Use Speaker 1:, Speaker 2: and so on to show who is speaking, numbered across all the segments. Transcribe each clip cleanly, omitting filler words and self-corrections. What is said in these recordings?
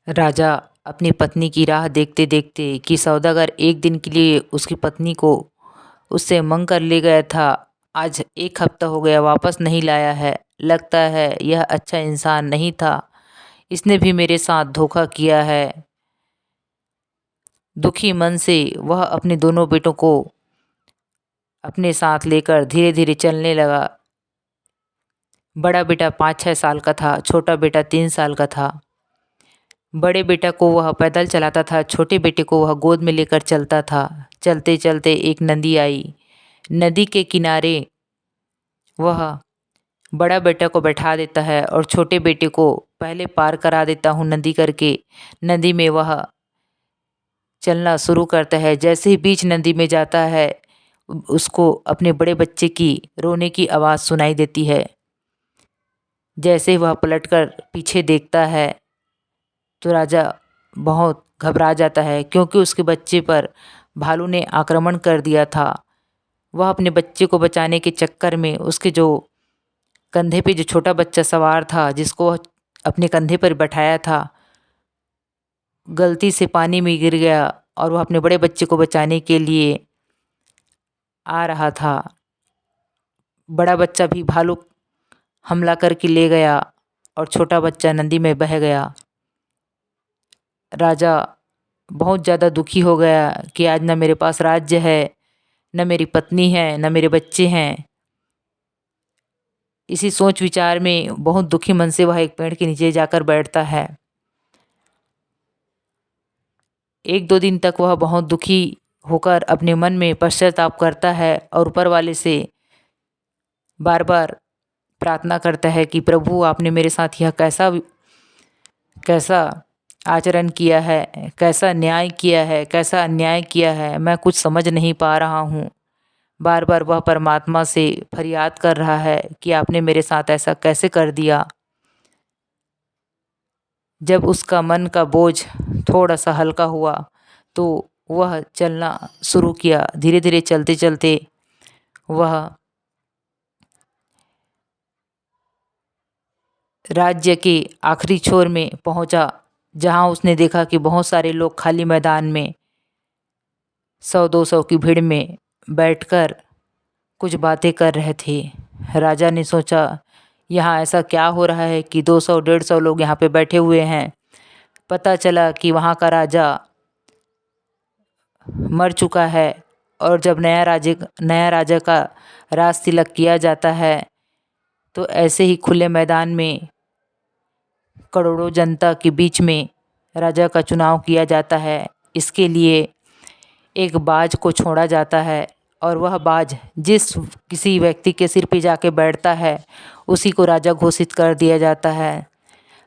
Speaker 1: राजा अपनी पत्नी की राह देखते देखते कि सौदागर एक दिन के लिए उसकी पत्नी को उससे मंग कर ले गया था, आज 1 हफ्ता हो गया वापस नहीं लाया है। लगता है यह अच्छा इंसान नहीं था, इसने भी मेरे साथ धोखा किया है। दुखी मन से वह अपने दोनों बेटों को अपने साथ लेकर धीरे धीरे चलने लगा। बड़ा बेटा 5-6 साल का था, छोटा बेटा 3 साल का था। बड़े बेटा को वह पैदल चलाता था, छोटे बेटे को वह गोद में लेकर चलता था। चलते चलते एक नदी आई। नदी के किनारे वह बड़ा बेटा को बैठा देता है और छोटे बेटे को पहले पार करा देता हूँ नदी करके। नदी में वह चलना शुरू करता है। जैसे ही बीच नदी में जाता है, उसको अपने बड़े बच्चे की रोने की आवाज़ सुनाई देती है। जैसे ही वह पलटकर पीछे देखता है तो राजा बहुत घबरा जाता है, क्योंकि उसके बच्चे पर भालू ने आक्रमण कर दिया था। वह अपने बच्चे को बचाने के चक्कर में उसके जो कंधे पे जो छोटा बच्चा सवार था, जिसको वह अपने कंधे पर बैठाया था, गलती से पानी में गिर गया और वह अपने बड़े बच्चे को बचाने के लिए आ रहा था। बड़ा बच्चा भी भालू हमला करके ले गया और छोटा बच्चा नदी में बह गया। राजा बहुत ज़्यादा दुखी हो गया कि आज न मेरे पास राज्य है, न मेरी पत्नी है, न मेरे बच्चे हैं। इसी सोच विचार में बहुत दुखी मन से वह एक पेड़ के नीचे जाकर बैठता है। 1-2 दिन तक वह बहुत दुखी होकर अपने मन में पश्चाताप करता है और ऊपर वाले से बार बार प्रार्थना करता है कि प्रभु, आपने मेरे साथ यह कैसा आचरण किया है, कैसा न्याय किया है, कैसा अन्याय किया है, मैं कुछ समझ नहीं पा रहा हूँ। बार बार वह परमात्मा से फरियाद कर रहा है कि आपने मेरे साथ ऐसा कैसे कर दिया। जब उसका मन का बोझ थोड़ा सा हल्का हुआ तो वह चलना शुरू किया। धीरे धीरे चलते चलते वह राज्य के आखिरी छोर में पहुंचा, जहां उसने देखा कि बहुत सारे लोग खाली मैदान में 100-200 की भीड़ में बैठकर कुछ बातें कर रहे थे। राजा ने सोचा, यहाँ ऐसा क्या हो रहा है कि 200-150 लोग यहाँ पे बैठे हुए हैं। पता चला कि वहाँ का राजा मर चुका है और जब नया राजा का राज तिलक किया जाता है तो ऐसे ही खुले मैदान में करोड़ों जनता के बीच में राजा का चुनाव किया जाता है। इसके लिए एक बाज को छोड़ा जाता है और वह बाज जिस किसी व्यक्ति के सिर पे जाके बैठता है उसी को राजा घोषित कर दिया जाता है।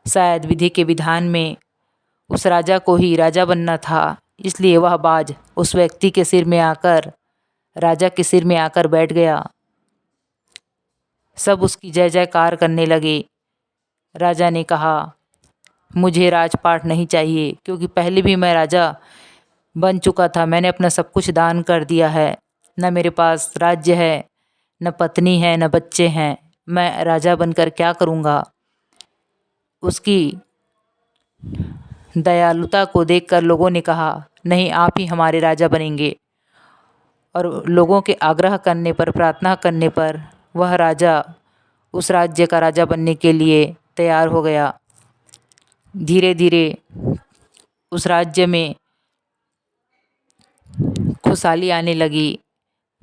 Speaker 1: शायद विधि के विधान में उस राजा को ही राजा बनना था, इसलिए वह बाज उस व्यक्ति के सिर में आकर, राजा के सिर में आकर बैठ गया। सब उसकी जय जयकार करने लगे। राजा ने कहा, मुझे राजपाट नहीं चाहिए, क्योंकि पहले भी मैं राजा बन चुका था। मैंने अपना सब कुछ दान कर दिया है। न मेरे पास राज्य है, न पत्नी है, न बच्चे हैं। मैं राजा बनकर क्या करूँगा। उसकी दयालुता को देखकर लोगों ने कहा, नहीं, आप ही हमारे राजा बनेंगे। और लोगों के आग्रह करने पर, प्रार्थना करने पर वह राजा उस राज्य का राजा बनने के लिए तैयार हो गया। धीरे धीरे उस राज्य में खुशहाली आने लगी,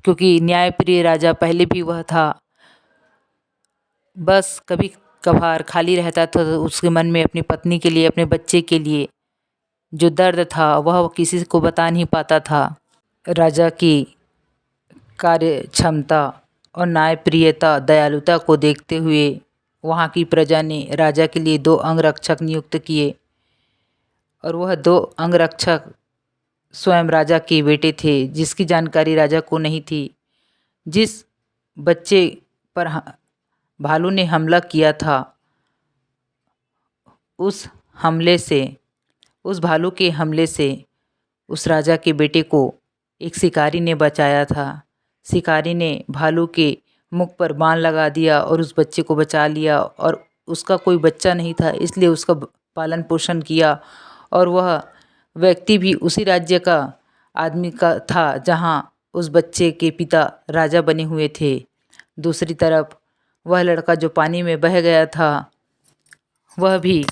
Speaker 1: क्योंकि न्यायप्रिय राजा पहले भी वह था। बस कभी कभार खाली रहता था तो उसके मन में अपनी पत्नी के लिए, अपने बच्चे के लिए जो दर्द था वह किसी को बता नहीं पाता था। राजा की कार्य क्षमता और न्यायप्रियता, दयालुता को देखते हुए वहाँ की प्रजा ने राजा के लिए 2 अंगरक्षक नियुक्त किए और वह 2 अंगरक्षक स्वयं राजा के बेटे थे, जिसकी जानकारी राजा को नहीं थी। जिस बच्चे पर भालू ने हमला किया था, उस भालू के हमले से उस राजा के बेटे को एक शिकारी ने बचाया था। शिकारी ने भालू के मुख पर बाण लगा दिया और उस बच्चे को बचा लिया, और उसका कोई बच्चा नहीं था, इसलिए उसका पालन पोषण किया और वह व्यक्ति भी उसी राज्य का आदमी का था जहाँ उस बच्चे के पिता राजा बने हुए थे। दूसरी तरफ वह लड़का जो पानी में बह गया था, वह भी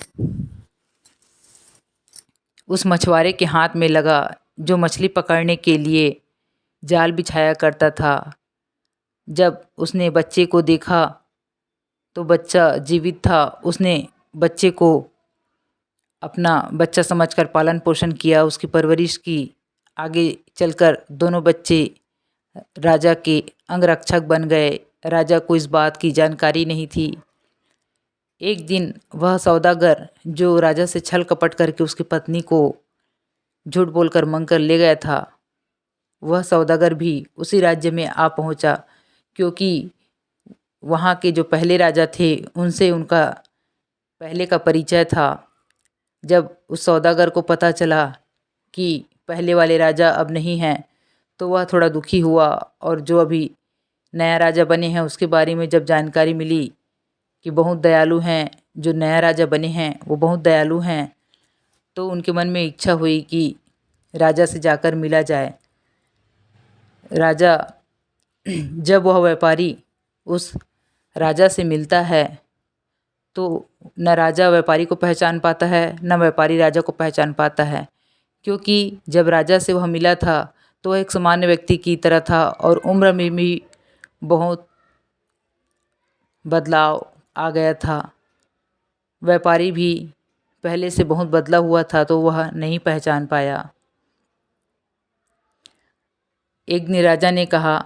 Speaker 1: उस मछुआरे के हाथ में लगा जो मछली पकड़ने के लिए जाल बिछाया करता था। जब उसने बच्चे को देखा तो बच्चा जीवित था। उसने बच्चे को अपना बच्चा समझकर पालन पोषण किया, उसकी परवरिश की। आगे चलकर दोनों बच्चे राजा के अंगरक्षक बन गए। राजा को इस बात की जानकारी नहीं थी। एक दिन वह सौदागर जो राजा से छल कपट करके उसकी पत्नी को झूठ बोलकर मंग कर ले गया था, वह सौदागर भी उसी राज्य में आ पहुंचा, क्योंकि वहाँ के जो पहले राजा थे उनसे उनका पहले का परिचय था। जब उस सौदागर को पता चला कि पहले वाले राजा अब नहीं हैं, तो वह थोड़ा दुखी हुआ। और जो अभी नया राजा बने हैं उसके बारे में जब जानकारी मिली कि बहुत दयालु हैं, जो नया राजा बने हैं वो बहुत दयालु हैं, तो उनके मन में इच्छा हुई कि राजा से जाकर मिला जाए। राजा जब वह व्यापारी उस राजा से मिलता है तो न राजा व्यापारी को पहचान पाता है, न व्यापारी राजा को पहचान पाता है, क्योंकि जब राजा से वह मिला था तो वह एक सामान्य व्यक्ति की तरह था और उम्र में भी बहुत बदलाव आ गया था। व्यापारी भी पहले से बहुत बदला हुआ था, तो वह नहीं पहचान पाया। एक दिन राजा ने कहा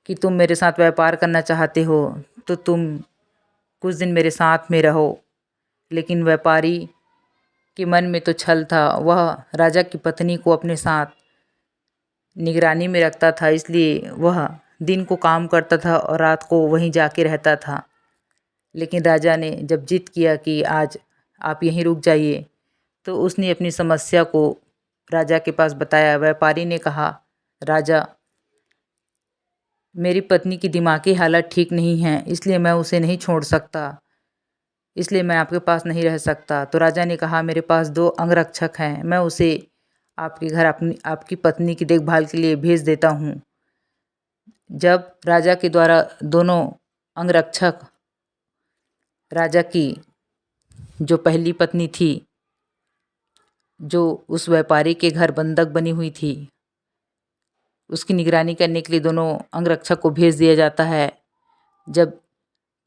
Speaker 1: कि तुम मेरे साथ व्यापार करना चाहते हो तो तुम कुछ दिन मेरे साथ में रहो। लेकिन व्यापारी के मन में तो छल था। वह राजा की पत्नी को अपने साथ निगरानी में रखता था, इसलिए वह दिन को काम करता था और रात को वहीं जाके रहता था। लेकिन राजा ने जब जिद किया कि आज आप यहीं रुक जाइए, तो उसने अपनी समस्या को राजा के पास बताया। व्यापारी ने कहा, राजा, मेरी पत्नी की दिमागी हालत ठीक नहीं है, इसलिए मैं उसे नहीं छोड़ सकता, इसलिए मैं आपके पास नहीं रह सकता। तो राजा ने कहा, मेरे पास 2 अंगरक्षक हैं, मैं उसे आपके घर आपकी पत्नी की देखभाल के लिए भेज देता हूँ। जब राजा के द्वारा दोनों अंगरक्षक राजा की जो पहली पत्नी थी, जो उस व्यापारी के घर बंधक बनी हुई थी, उसकी निगरानी करने के लिए दोनों अंगरक्षक को भेज दिया जाता है। जब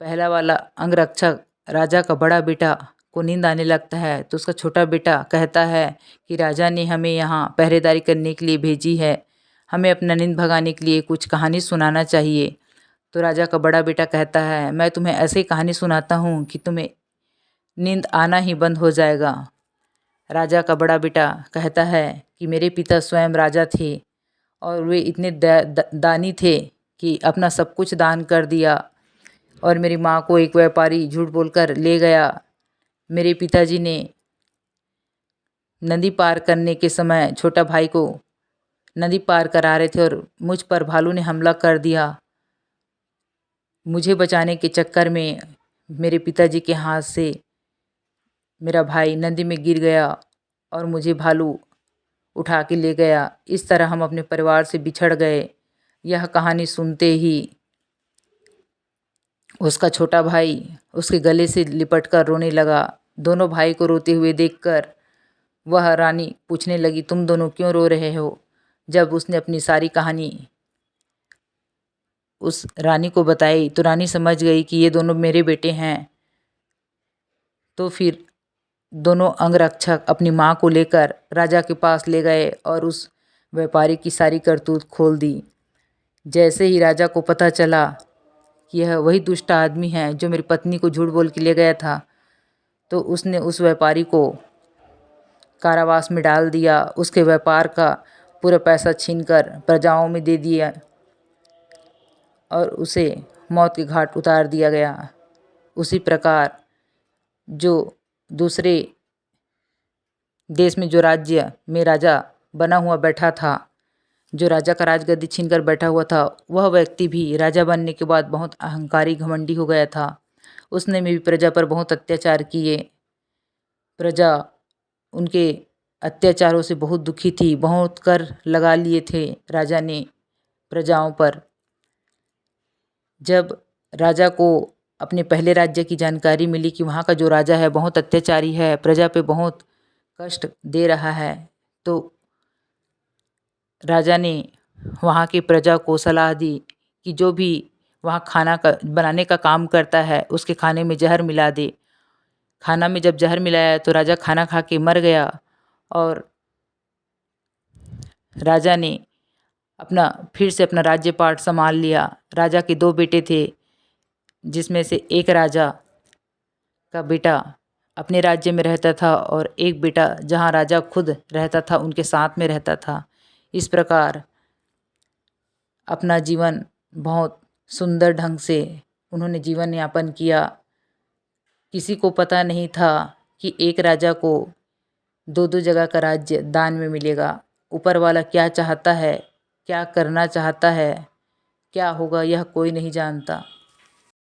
Speaker 1: पहला वाला अंगरक्षक राजा का बड़ा बेटा को नींद आने लगता है, तो उसका छोटा बेटा कहता है कि राजा ने हमें यहाँ पहरेदारी करने के लिए भेजी है, हमें अपना नींद भगाने के लिए कुछ कहानी सुनाना चाहिए। तो राजा का बड़ा बेटा कहता है, मैं तुम्हें ऐसी कहानी सुनाता हूँ कि तुम्हें नींद आना ही बंद हो जाएगा। राजा का बड़ा बेटा कहता है कि मेरे पिता स्वयं राजा थे और वे इतने दानी थे कि अपना सब कुछ दान कर दिया, और मेरी माँ को एक व्यापारी झूठ बोलकर ले गया। मेरे पिताजी ने नदी पार करने के समय छोटा भाई को नदी पार करा रहे थे और मुझ पर भालू ने हमला कर दिया। मुझे बचाने के चक्कर में मेरे पिताजी के हाथ से मेरा भाई नदी में गिर गया और मुझे भालू उठा के ले गया। इस तरह हम अपने परिवार से बिछड़ गए। यह कहानी सुनते ही उसका छोटा भाई उसके गले से लिपट कर रोने लगा। दोनों भाई को रोते हुए देखकर वह रानी पूछने लगी, तुम दोनों क्यों रो रहे हो? जब उसने अपनी सारी कहानी उस रानी को बताई तो रानी समझ गई कि ये दोनों मेरे बेटे हैं। तो फिर दोनों अंगरक्षक अपनी माँ को लेकर राजा के पास ले गए और उस व्यापारी की सारी करतूत खोल दी। जैसे ही राजा को पता चला कि यह वही दुष्ट आदमी है जो मेरी पत्नी को झूठ बोल के ले गया था, तो उसने उस व्यापारी को कारावास में डाल दिया। उसके व्यापार का पूरा पैसा छीनकर प्रजाओं में दे दिया और उसे मौत के घाट उतार दिया गया। उसी प्रकार जो दूसरे देश में जो राज्य में राजा बना हुआ बैठा था, जो राजा का राजगद्दी छीनकर बैठा हुआ था, वह व्यक्ति भी राजा बनने के बाद बहुत अहंकारी घमंडी हो गया था। उसने भी प्रजा पर बहुत अत्याचार किए। प्रजा उनके अत्याचारों से बहुत दुखी थी। बहुत कर लगा लिए थे राजा ने प्रजाओं पर। जब राजा को अपने पहले राज्य की जानकारी मिली कि वहाँ का जो राजा है बहुत अत्याचारी है, प्रजा पे बहुत कष्ट दे रहा है, तो राजा ने वहाँ की प्रजा को सलाह दी कि जो भी वहाँ खाना का बनाने का काम करता है उसके खाने में जहर मिला दे। खाना में जब जहर मिलाया तो राजा खाना खा के मर गया और राजा ने फिर से अपना राज्यपाट संभाल लिया। राजा के दो बेटे थे, जिसमें से एक राजा का बेटा अपने राज्य में रहता था और एक बेटा जहाँ राजा खुद रहता था उनके साथ में रहता था। इस प्रकार अपना जीवन बहुत सुंदर ढंग से उन्होंने जीवन यापन किया। किसी को पता नहीं था कि एक राजा को दो दो जगह का राज्य दान में मिलेगा। ऊपर वाला क्या चाहता है, क्या करना चाहता है, क्या होगा, यह कोई नहीं जानता।